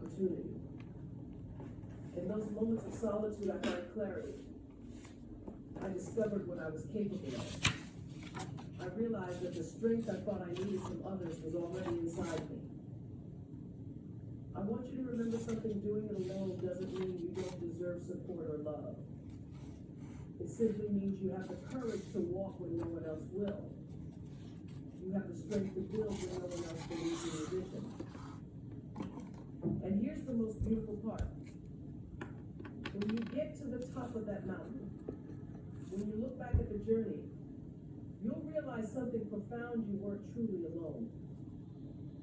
opportunity. In those moments of solitude, I find clarity. I discovered what I was capable of. I realized that the strength I thought I needed from others was already inside me. I want you to remember something: doing it alone doesn't mean you don't deserve support or love. It simply means you have the courage to walk when no one else will. You have the strength to build when no one else believes in your vision. And here's the most beautiful part. When you get to the top of that mountain, when you look back at the journey, you'll realize something profound: you weren't truly alone.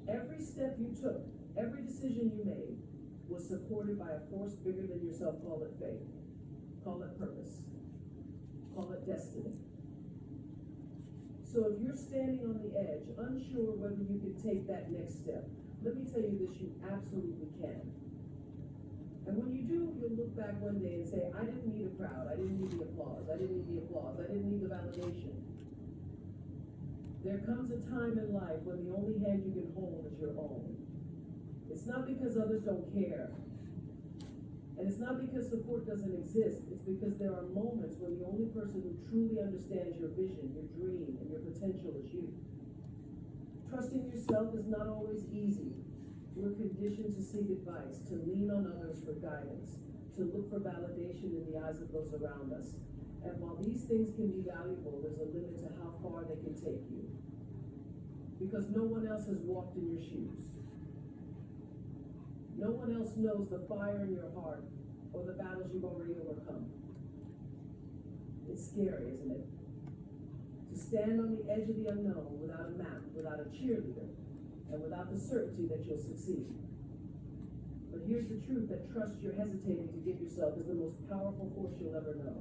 Every step you took, every decision you made, was supported by a force bigger than yourself. Call it faith, call it purpose, call it destiny. So if you're standing on the edge, unsure whether you can take that next step, let me tell you this: you absolutely can. And when you do, you'll look back one day and say, I didn't need a crowd, I didn't need the applause, I didn't need the applause, I didn't need the validation. There comes a time in life when the only hand you can hold is your own. It's not because others don't care. And it's not because support doesn't exist. It's because there are moments when the only person who truly understands your vision, your dream, and your potential is you. Trusting yourself is not always easy. We're conditioned to seek advice, to lean on others for guidance, to look for validation in the eyes of those around us. And while these things can be valuable, there's a limit to how far they can take you. Because no one else has walked in your shoes. No one else knows the fire in your heart or the battles you've already overcome. It's scary, isn't it? To stand on the edge of the unknown without a map, without a cheerleader, and without the certainty that you'll succeed. But here's the truth: that trust you're hesitating to give yourself is the most powerful force you'll ever know.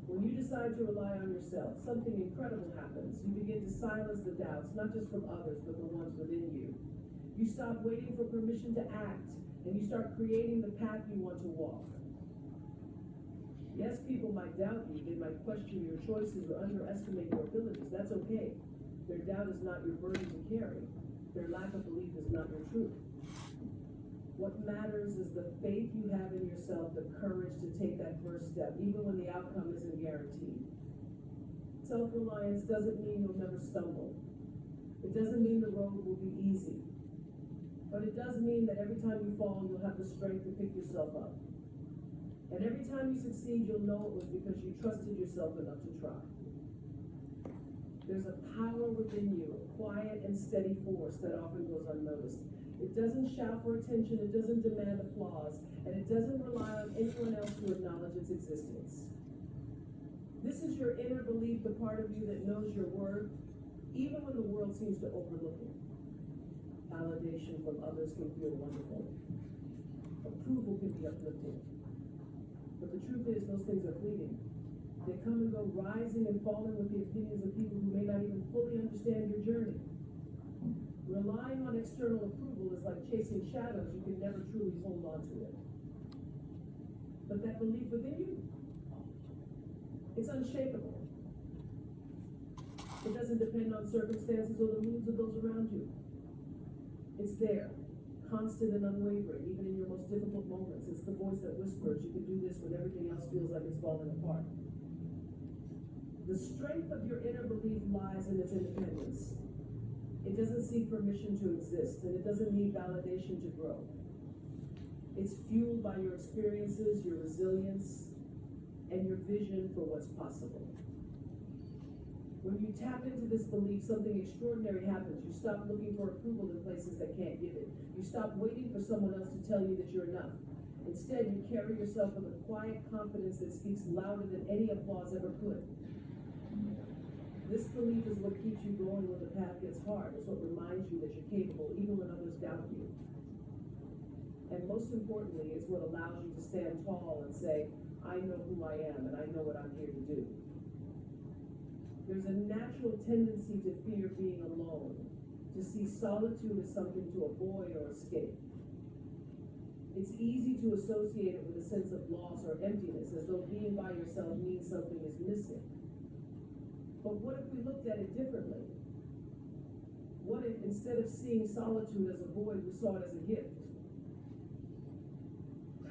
When you decide to rely on yourself, something incredible happens. You begin to silence the doubts, not just from others, but the ones within you. You stop waiting for permission to act, and you start creating the path you want to walk. Yes, people might doubt you. They might question your choices or underestimate your abilities. That's okay. Their doubt is not your burden to carry. Their lack of belief is not your truth. What matters is the faith you have in yourself, the courage to take that first step, even when the outcome isn't guaranteed. Self-reliance doesn't mean you'll never stumble. It doesn't mean the road will be easy. But it does mean that every time you fall, you'll have the strength to pick yourself up. And every time you succeed, you'll know it was because you trusted yourself enough to try. There's a power within you, a quiet and steady force that often goes unnoticed. It doesn't shout for attention, it doesn't demand applause, and it doesn't rely on anyone else to acknowledge its existence. This is your inner belief, the part of you that knows your worth, even when the world seems to overlook it. Validation from others can feel wonderful. Approval can be uplifting. But the truth is, those things are fleeting. They come and go, rising and falling with the opinions of people who may not even fully understand your journey. Relying on external approval is like chasing shadows. You can never truly hold on to it. But that belief within you, it's unshakable. It doesn't depend on circumstances or the moods of those around you. It's there, constant and unwavering, even in your most difficult moments. It's the voice that whispers, you can do this when everything else feels like it's falling apart. The strength of your inner belief lies in its independence. It doesn't seek permission to exist, and it doesn't need validation to grow. It's fueled by your experiences, your resilience, and your vision for what's possible. When you tap into this belief, something extraordinary happens. You stop looking for approval in places that can't give it. You stop waiting for someone else to tell you that you're enough. Instead, you carry yourself with a quiet confidence that speaks louder than any applause ever could. This belief is what keeps you going when the path gets hard. It's what reminds you that you're capable, even when others doubt you. And most importantly, it's what allows you to stand tall and say, I know who I am and I know what I'm here to do. There's a natural tendency to fear being alone, to see solitude as something to avoid or escape. It's easy to associate it with a sense of loss or emptiness, as though being by yourself means something is missing. But what if we looked at it differently? What if instead of seeing solitude as a void, we saw it as a gift?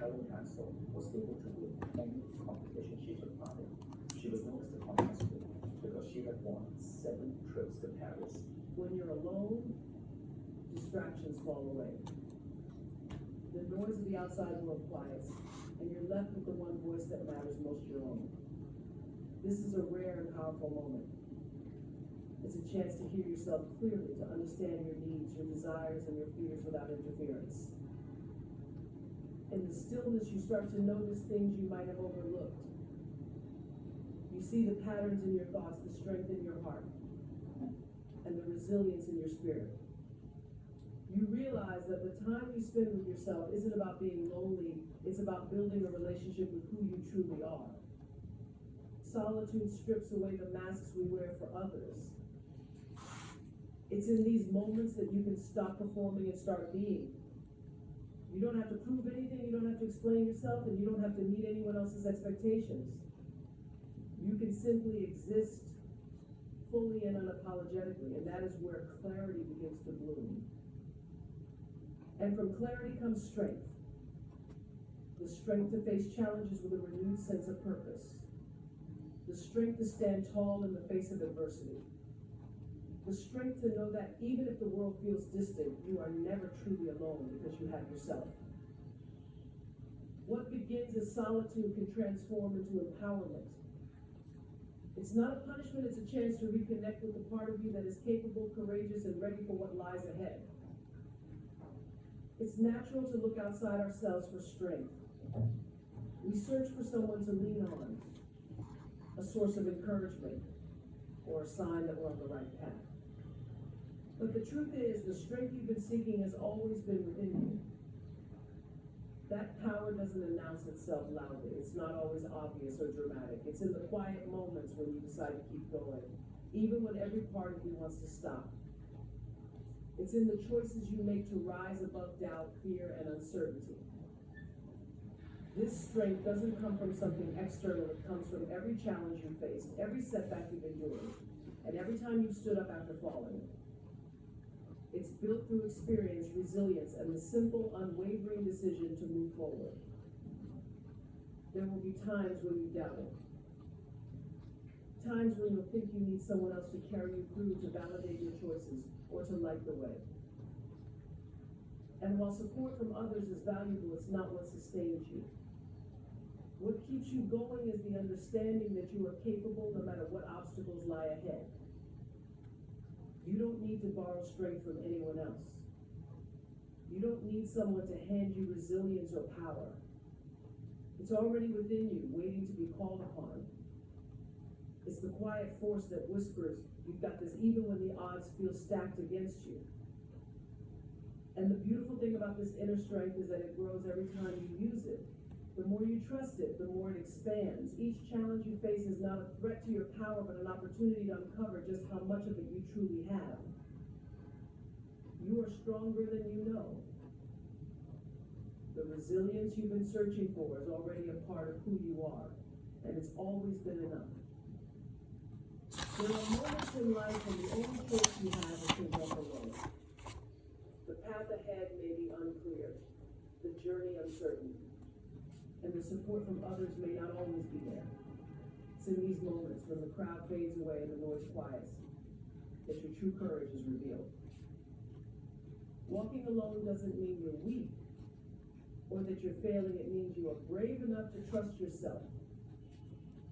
Helen Hansel was able to win any competition she took part in. She was known as the contest queen because she had won 7 trips to Paris. When you're alone, distractions fall away. The noise of the outside world quiets, and you're left with the one voice that matters most, your own. This is a rare and powerful moment. It's a chance to hear yourself clearly, to understand your needs, your desires, and your fears without interference. In the stillness, you start to notice things you might have overlooked. You see the patterns in your thoughts, the strength in your heart, and the resilience in your spirit. You realize that the time you spend with yourself isn't about being lonely, it's about building a relationship with who you truly are. Solitude strips away the masks we wear for others. It's in these moments that you can stop performing and start being. You don't have to prove anything, you don't have to explain yourself, and you don't have to meet anyone else's expectations. You can simply exist fully and unapologetically, and that is where clarity begins to bloom. And from clarity comes strength. The strength to face challenges with a renewed sense of purpose. The strength to stand tall in the face of adversity. The strength to know that even if the world feels distant, you are never truly alone because you have yourself. What begins as solitude can transform into empowerment. It's not a punishment, it's a chance to reconnect with the part of you that is capable, courageous, and ready for what lies ahead. It's natural to look outside ourselves for strength. We search for someone to lean on, a source of encouragement, or a sign that we're on the right path. But the truth is, the strength you've been seeking has always been within you. That power doesn't announce itself loudly. It's not always obvious or dramatic. It's in the quiet moments when you decide to keep going, even when every part of you wants to stop. It's in the choices you make to rise above doubt, fear, and uncertainty. This strength doesn't come from something external. It comes from every challenge you faced, every setback you've endured, and every time you stood up after falling. It's built through experience, resilience, and the simple, unwavering decision to move forward. There will be times when you doubt it. Times when you'll think you need someone else to carry you through, to validate your choices, or to light the way. And while support from others is valuable, it's not what sustains you. What keeps you going is the understanding that you are capable no matter what obstacles lie ahead. You don't need to borrow strength from anyone else. You don't need someone to hand you resilience or power. It's already within you, waiting to be called upon. It's the quiet force that whispers, you've got this even when the odds feel stacked against you. And the beautiful thing about this inner strength is that it grows every time you use it. The more you trust it, the more it expands. Each challenge you face is not a threat to your power, but an opportunity to uncover just how much of it you truly have. You are stronger than you know. The resilience you've been searching for is already a part of who you are, and it's always been enough. There are moments in life when the only choice you have is to walk alone. The path ahead may be unclear, the journey uncertain, and the support from others may not always be there. It's in these moments when the crowd fades away and the noise quiets that your true courage is revealed. Walking alone doesn't mean you're weak or that you're failing. It means you are brave enough to trust yourself.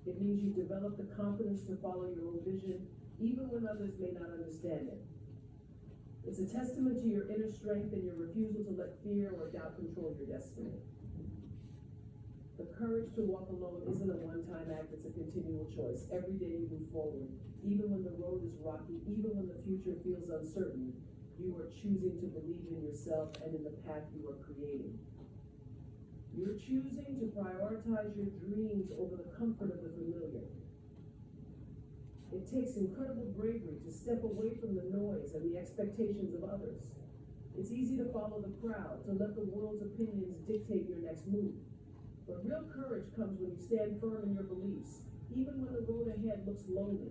It means you develop the confidence to follow your own vision, even when others may not understand it. It's a testament to your inner strength and your refusal to let fear or doubt control your destiny. The courage to walk alone isn't a one-time act, it's a continual choice. Every day you move forward, even when the road is rocky, even when the future feels uncertain, you are choosing to believe in yourself and in the path you are creating. You're choosing to prioritize your dreams over the comfort of the familiar. It takes incredible bravery to step away from the noise and the expectations of others. It's easy to follow the crowd, to let the world's opinions dictate your next move. But real courage comes when you stand firm in your beliefs, even when the road ahead looks lonely.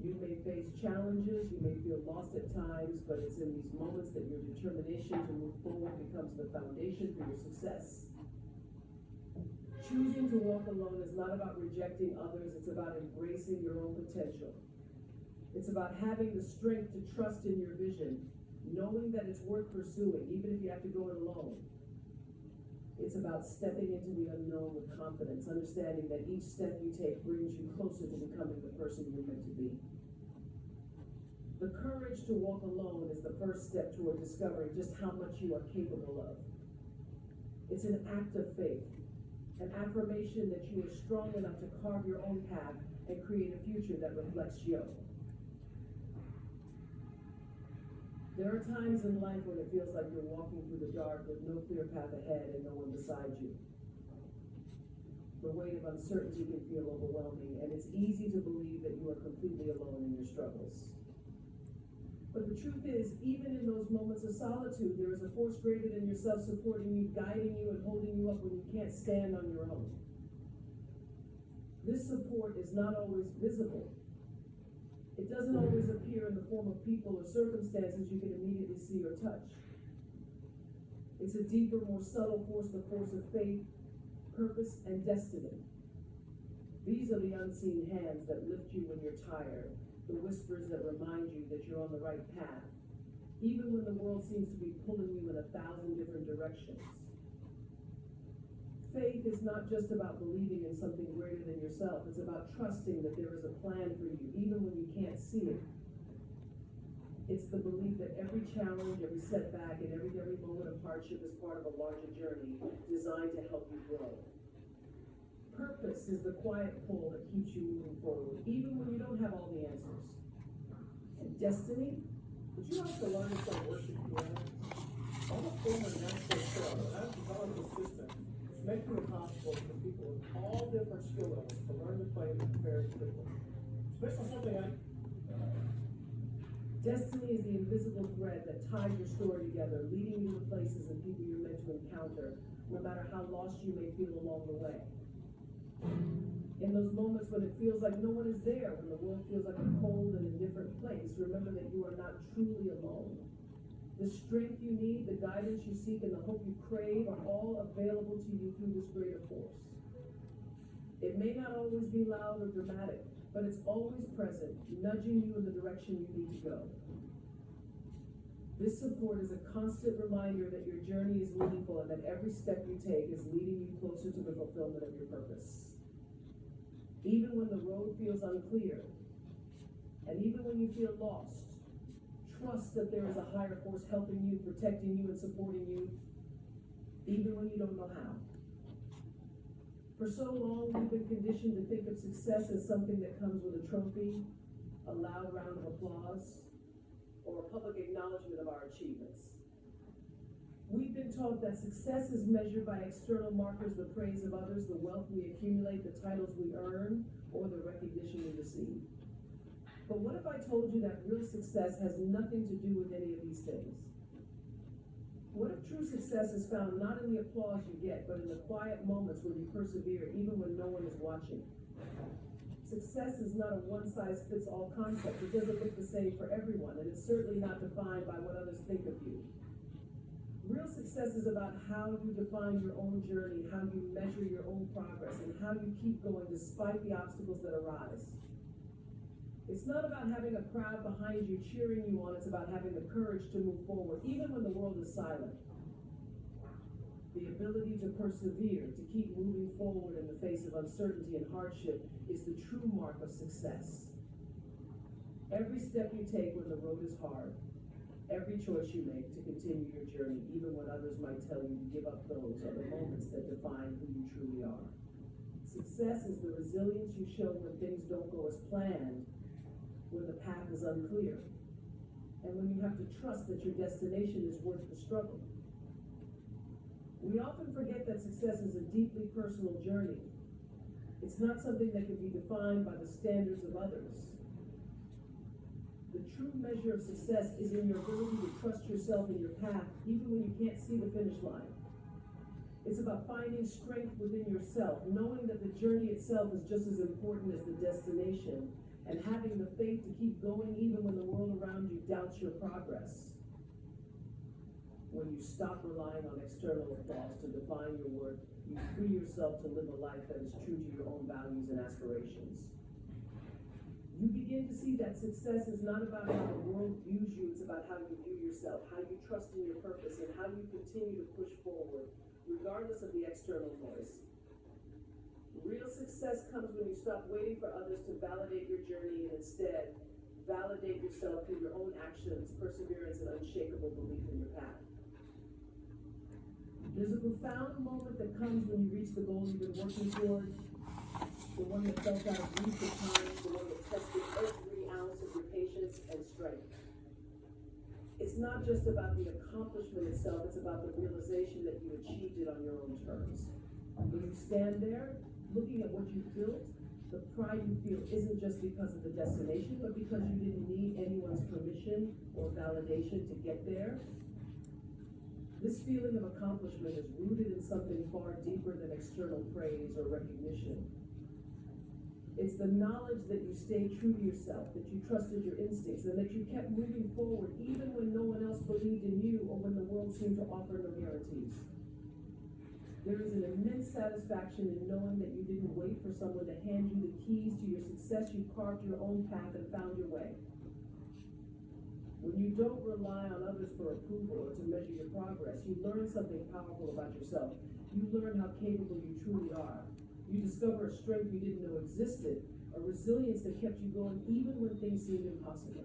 You may face challenges, you may feel lost at times, but it's in these moments that your determination to move forward becomes the foundation for your success. Choosing to walk alone is not about rejecting others, it's about embracing your own potential. It's about having the strength to trust in your vision, knowing that it's worth pursuing, even if you have to go it alone. It's about stepping into the unknown with confidence, understanding that each step you take brings you closer to becoming the person you're meant to be. The courage to walk alone is the first step toward discovering just how much you are capable of. It's an act of faith, an affirmation that you are strong enough to carve your own path and create a future that reflects you. There are times in life when it feels like you're walking through the dark with no clear path ahead and no one beside you. The weight of uncertainty can feel overwhelming, and it's easy to believe that you are completely alone in your struggles. But the truth is, even in those moments of solitude, there is a force greater than yourself supporting you, guiding you, and holding you up when you can't stand on your own. This support is not always visible. It doesn't always appear in the form of people or circumstances you can immediately see or touch. It's a deeper, more subtle force, the force of faith, purpose, and destiny. These are the unseen hands that lift you when you're tired, the whispers that remind you that you're on the right path, even when the world seems to be pulling you in 1,000 different directions. Faith is not just about believing in something greater than yourself. It's about trusting that there is a plan for you, even when you can't see it. It's the belief that every challenge, every setback, and every moment of hardship is part of a larger journey designed to help you grow. Purpose is the quiet pull that keeps you moving forward, even when you don't have all the answers. And destiny? Would you like to learn to play worship piano? I'm a former national star, and I've developed a system which makes it possible for people with all different skill levels to learn to play very quickly. It's based on something I Destiny is the invisible thread that ties your story together, leading you to places and people you're meant to encounter, no matter how lost you may feel along the way. In those moments when it feels like no one is there, when the world feels like a cold and indifferent place, remember that you are not truly alone. The strength you need, the guidance you seek, and the hope you crave are all available to you through this greater force. It may not always be loud or dramatic, but it's always present, nudging you in the direction you need to go. This support is a constant reminder that your journey is meaningful and that every step you take is leading you closer to the fulfillment of your purpose. Even when the road feels unclear, and even when you feel lost, trust that there is a higher force helping you, protecting you, and supporting you, even when you don't know how. For so long, we've been conditioned to think of success as something that comes with a trophy, a loud round of applause, or a public acknowledgement of our achievements. We've been taught that success is measured by external markers, the praise of others, the wealth we accumulate, the titles we earn, or the recognition we receive. But what if I told you that real success has nothing to do with any of these things? What if true success is found not in the applause you get, but in the quiet moments where you persevere, even when no one is watching? Success is not a one-size-fits-all concept. It doesn't look the same for everyone, and it's certainly not defined by what others think of you. Real success is about how you define your own journey, how you measure your own progress, and how you keep going despite the obstacles that arise. It's not about having a crowd behind you cheering you on, it's about having the courage to move forward, even when the world is silent. The ability to persevere, to keep moving forward in the face of uncertainty and hardship is the true mark of success. Every step you take when the road is hard, every choice you make to continue your journey, even when others might tell you to give up, those are the moments that define who you truly are. Success is the resilience you show when things don't go as planned, when the path is unclear, and when you have to trust that your destination is worth the struggle. We often forget that success is a deeply personal journey. It's not something that can be defined by the standards of others. The true measure of success is in your ability to trust yourself in your path, even when you can't see the finish line. It's about finding strength within yourself, knowing that the journey itself is just as important as the destination, and having the faith to keep going even when the world around you doubts your progress. When you stop relying on external applause to define your worth, you free yourself to live a life that is true to your own values and aspirations. You begin to see that success is not about how the world views you, it's about how you view yourself, how you trust in your purpose, and how you continue to push forward, regardless of the external noise. Real success comes when you stop waiting for others to validate your journey and instead validate yourself through your own actions, perseverance, and unshakable belief in your path. There's a profound moment that comes when you reach the goal you've been working toward, the one that felt out of reach at times, the one that tested every ounce of your patience and strength. It's not just about the accomplishment itself, it's about the realization that you achieved it on your own terms. When you stand there, looking at what you've built, the pride you feel isn't just because of the destination, but because you didn't need anyone's permission or validation to get there. This feeling of accomplishment is rooted in something far deeper than external praise or recognition. It's the knowledge that you stayed true to yourself, that you trusted your instincts, and that you kept moving forward even when no one else believed in you or when the world seemed to offer no guarantees. There is an immense satisfaction in knowing that you didn't wait for someone to hand you the keys to your success. You carved your own path and found your way. When you don't rely on others for approval or to measure your progress, you learn something powerful about yourself. You learn how capable you truly are. You discover a strength you didn't know existed, a resilience that kept you going even when things seemed impossible.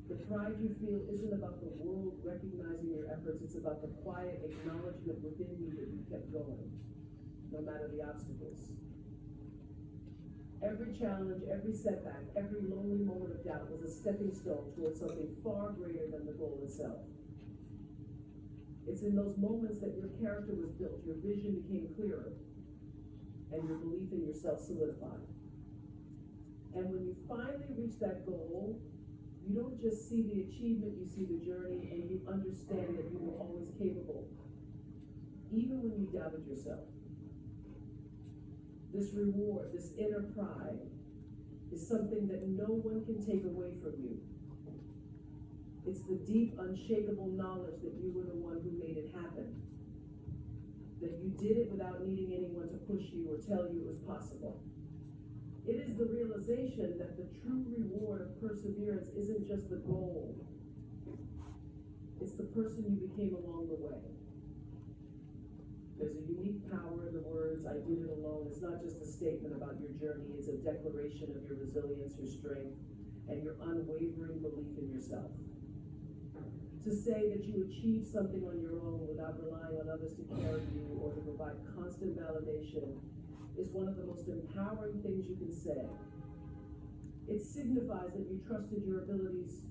The pride you feel isn't about the world recognizing your efforts, it's about the quiet acknowledgement within you that you kept going, no matter the obstacles. Every challenge, every setback, every lonely moment of doubt was a stepping stone towards something far greater than the goal itself. It's in those moments that your character was built, your vision became clearer, and your belief in yourself solidified. And when you finally reach that goal, you don't just see the achievement, you see the journey, and you understand that you were always capable, even when you doubted yourself. This reward, this inner pride, is something that no one can take away from you. It's the deep, unshakable knowledge that you were the one who made it happen. That you did it without needing anyone to push you or tell you it was possible. It is the realization that the true reward of perseverance isn't just the goal. It's the person you became along the way. There's a unique power in the words, "I did it alone." It's not just a statement about your journey, it's a declaration of your resilience, your strength, and your unwavering belief in yourself. To say that you achieved something on your own without relying on others to carry you or to provide constant validation is one of the most empowering things you can say. It signifies that you trusted your abilities,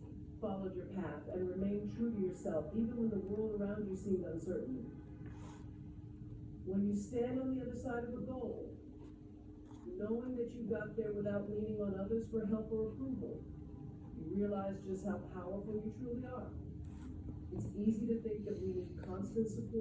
followed your path, and remained true to yourself, even when the world around you seemed uncertain. When you stand on the other side of a goal, knowing that you got there without leaning on others for help or approval, you realize just how powerful you truly are. It's easy to think that we need constant support.